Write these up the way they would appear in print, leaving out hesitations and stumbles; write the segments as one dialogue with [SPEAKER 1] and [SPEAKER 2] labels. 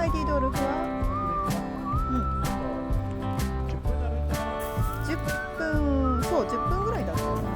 [SPEAKER 1] ハイディドルフは10分、そう10分ぐらいだったよな。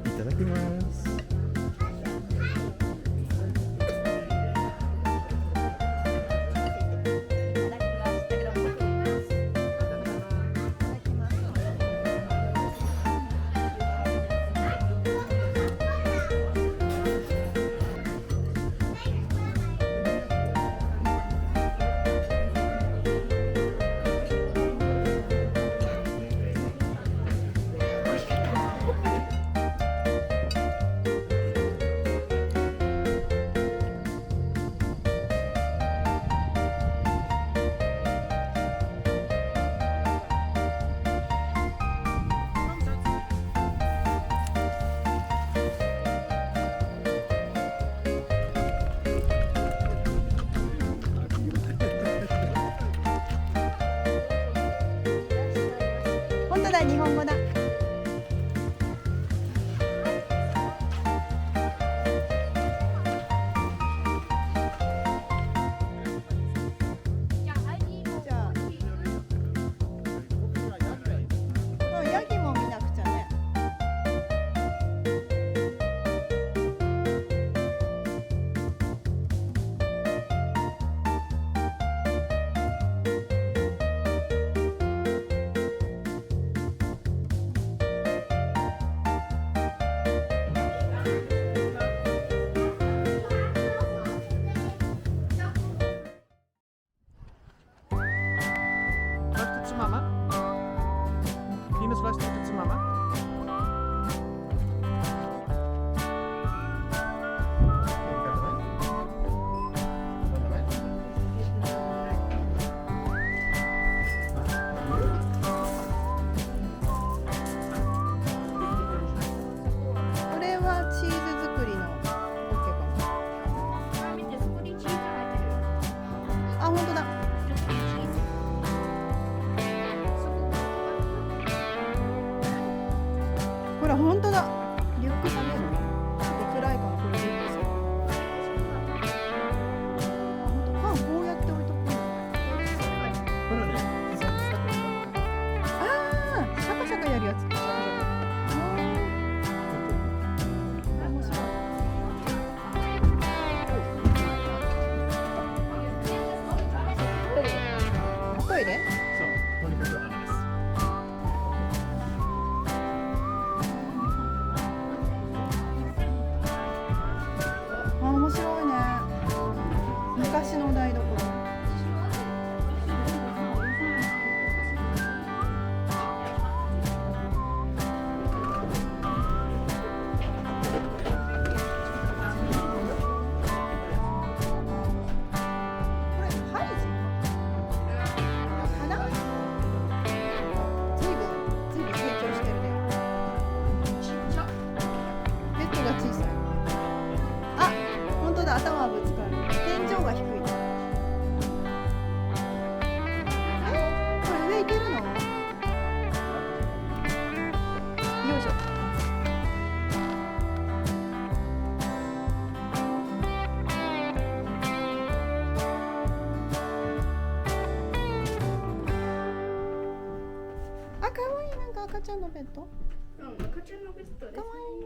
[SPEAKER 2] いただきます。
[SPEAKER 1] 本当だ、日本語だ。じゃあ、ヤギも見なくちゃね。
[SPEAKER 2] Luistert ze mama? Ines, luistert ze mama?
[SPEAKER 1] これはチーズ作りのオッケーかな。
[SPEAKER 3] 見て、そこにチーズ入ってるよ。
[SPEAKER 1] あ、本当だ。ほら、本当だ。リュック下げるの。ちょっと暗いからこれリュックする。あ、本当。パンこうやって置いとくの。
[SPEAKER 2] これね、
[SPEAKER 1] ああ、シャカシャカやるやつ。シャカシャカ。面白い。トイレ？
[SPEAKER 2] そう、とにかく穴です。
[SPEAKER 1] あ、面白いね。昔の台所。これハイジ？花？ずいぶん成長してるね。ベッドが小さい。あ、本当だ、頭はぶつかる。天井が低い。これ上行けるの？よいしょ。あ、かわいい。なんか赤ちゃんのベッド。
[SPEAKER 3] 赤ちゃんのベッドです。
[SPEAKER 1] かわいい。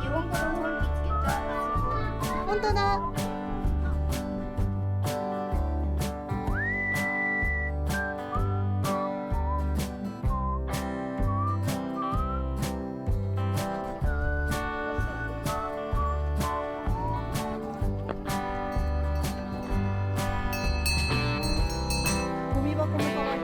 [SPEAKER 3] 日本語の本見つけた。
[SPEAKER 1] 本当だ。ゴミ箱も可愛い。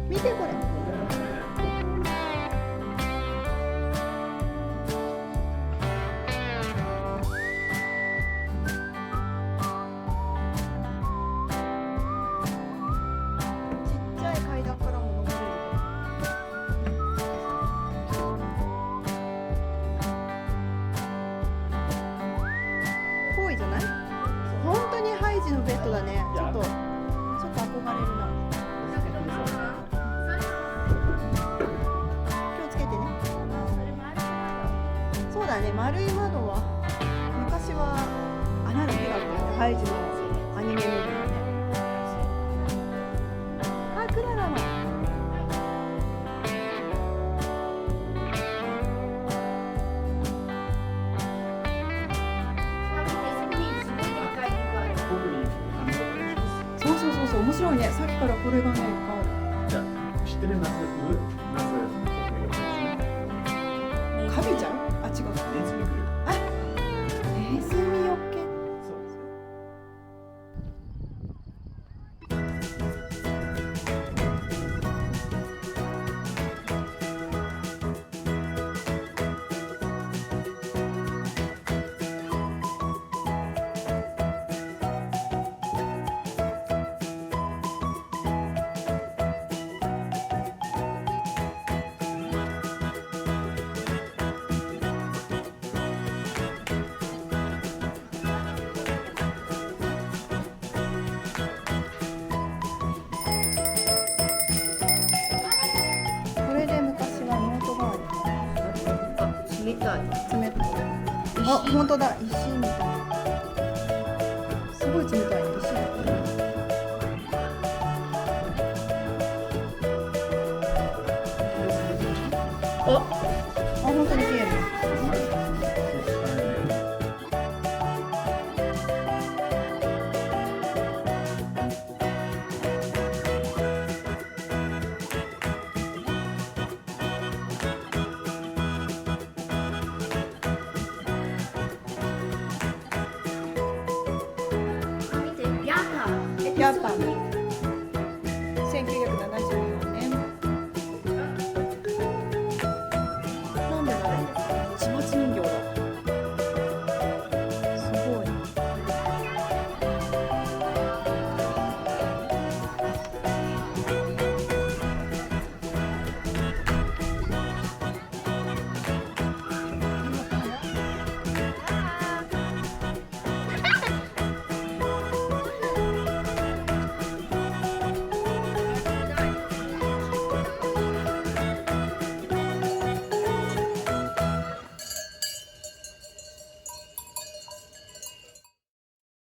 [SPEAKER 1] 見てこれ。ちっちゃい階段からも登れる。ぽいじゃない？本当にハイジのベッドだね。ちょっと憧れるな。気をつけてね。そうだね、丸い窓は昔は穴だけだったよね。ハイジのアニメ見るのね。あ、クララも。そうそうそうそう、面白いね。さっきからこれがね、いっぱいある。
[SPEAKER 2] じゃあ、知ってる夏、
[SPEAKER 1] カビちゃん？あ、違う。
[SPEAKER 2] ネズミ来る。
[SPEAKER 1] あ、ネズミよけ。
[SPEAKER 2] そうですね。
[SPEAKER 1] これで昔はノート代わり。
[SPEAKER 3] 冷たい。
[SPEAKER 1] 冷たい。あ、本当だ。石みたい。すごい冷たいね。石だ。あ、本当に消える。
[SPEAKER 3] 見て、ヤッパー。
[SPEAKER 1] やっぱ。